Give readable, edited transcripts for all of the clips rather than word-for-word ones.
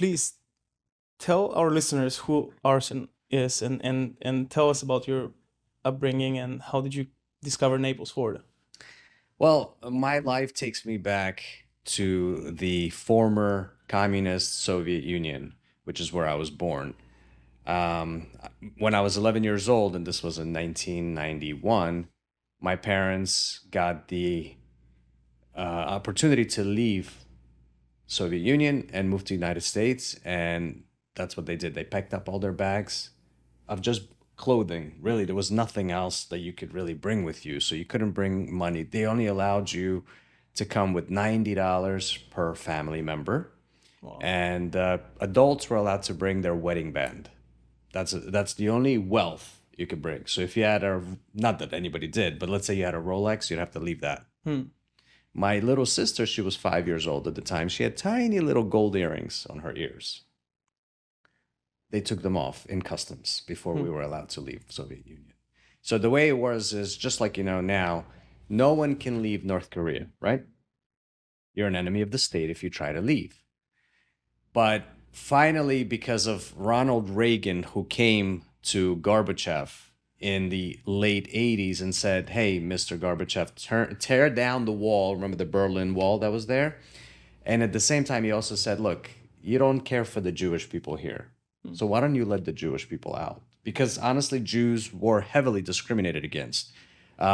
please tell our listeners who Arsen is, and tell us about your upbringing and how did you discover Naples, Florida? Well, my life takes me back to the former communist Soviet Union, which is where I was born. Um, when I was 11 years old, and this was in 1991, my parents got the opportunity to leave Soviet Union and move to United States, and that's what they did. They packed up all their bags of just clothing. Really, there was nothing else that you could really bring with you, so you couldn't bring money. They only allowed you to come with $90 per family member, Wow. and adults were allowed to bring their wedding band. That's the only wealth you could bring. So if you had a, not that anybody did, but let's say you had a Rolex, you'd have to leave that. My little sister, she was 5 years old at the time. She had tiny little gold earrings on her ears. They took them off in customs before we were allowed to leave Soviet Union. So the way it was is just like, now, no one can leave North Korea, right? You're an enemy of the state if you try to leave. But finally, because of Ronald Reagan, who came to Gorbachev in the late 80s and said, hey, Mr. Gorbachev, tear down the wall. Remember the Berlin Wall that was there? And at the same time, he also said, look, you don't care for the Jewish people here. So why don't you let the Jewish people out? Because honestly, Jews were heavily discriminated against.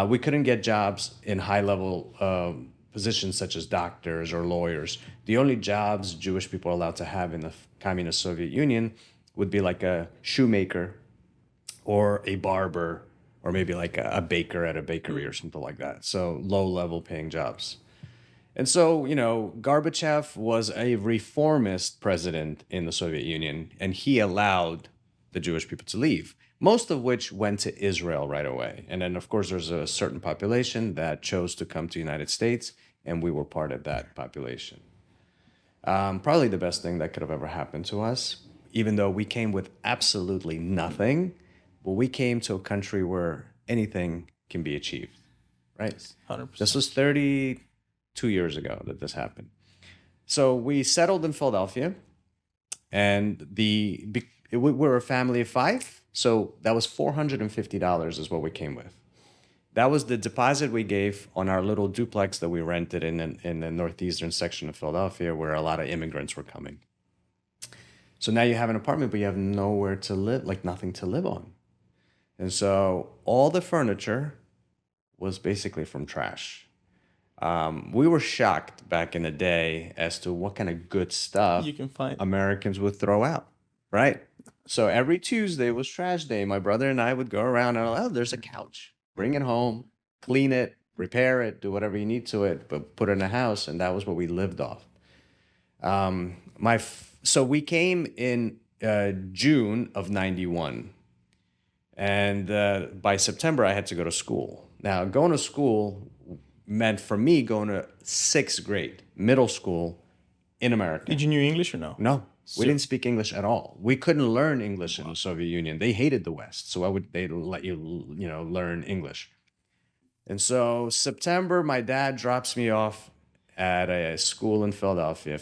We couldn't get jobs in high-level positions such as doctors or lawyers. The only jobs Jewish people are allowed to have in the communist Soviet Union would be like a shoemaker or a barber or maybe like a baker at a bakery or something like that. So low-level paying jobs. And so, Gorbachev was a reformist president in the Soviet Union, and he allowed the Jewish people to leave, most of which went to Israel right away. And then, of course, there's a certain population that chose to come to the United States, and we were part of that population. Probably the best thing that could have ever happened to us, even though we came with absolutely nothing, but we came to a country where anything can be achieved, right? 100%. This was 32 years ago that this happened. So we settled in Philadelphia, and we were a family of 5. So that was $450 is what we came with. That was the deposit we gave on our little duplex that we rented in the northeastern section of Philadelphia, where a lot of immigrants were coming. So now you have an apartment, but you have nowhere to live, like nothing to live on. And so all the furniture was basically from trash. We were shocked back in the day as to what kind of good stuff You can find. Americans would throw out, right? So every Tuesday was trash day. My brother and I would go around and, oh, there's a couch. Bring it home, clean it, repair it, do whatever you need to it, but put it in the house. And that was what we lived off. So we came in June of 91. And by September, I had to go to school. Now, going to school meant for me going to 6th grade, middle school in America. Did you know English or no? No, we didn't speak English at all. We couldn't learn English in the Soviet Union. They hated the West, so they'd let you, learn English. And so September, my dad drops me off at a school in Philadelphia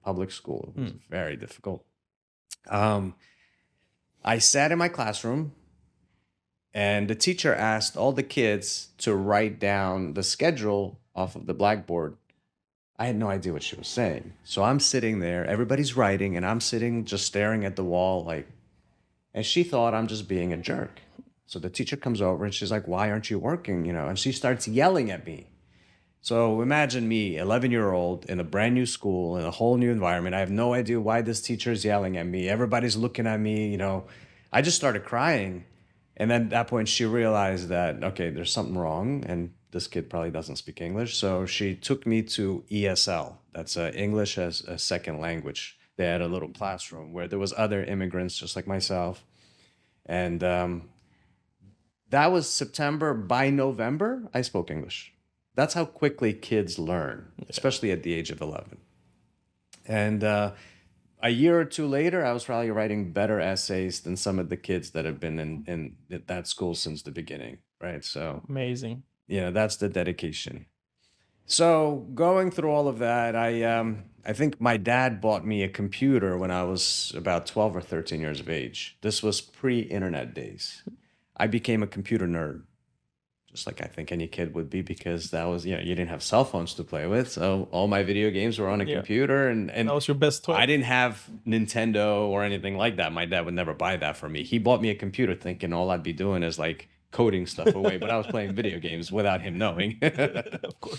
public school. It was very difficult. I sat in my classroom, and the teacher asked all the kids to write down the schedule off of the blackboard. I had no idea what she was saying. So I'm sitting there, everybody's writing, and I'm sitting just staring at the wall and she thought I'm just being a jerk. So the teacher comes over and she's like, why aren't you working? And she starts yelling at me. So imagine me, 11-year-old in a brand new school, in a whole new environment. I have no idea why this teacher is yelling at me. Everybody's looking at me, I just started crying. And then at that point, she realized that, okay, there's something wrong, and this kid probably doesn't speak English. So she took me to ESL. That's English as a second language. They had a little classroom where there was other immigrants just like myself. And that was September. By November, I spoke English. That's how quickly kids learn, especially at the age of 11. And a year or two later, I was probably writing better essays than some of the kids that have been in that school since the beginning, right? So Amazing. that's the dedication. So going through all of that, I think my dad bought me a computer when I was about 12 or 13 years of age. This was pre-internet days. I became a computer nerd, just like I think any kid would be, because that was, you didn't have cell phones to play with. So all my video games were on a computer, and That was your best toy. I didn't have Nintendo or anything like that. My dad would never buy that for me. He bought me a computer thinking all I'd be doing is like coding stuff away, but I was playing video games without him knowing. Of course.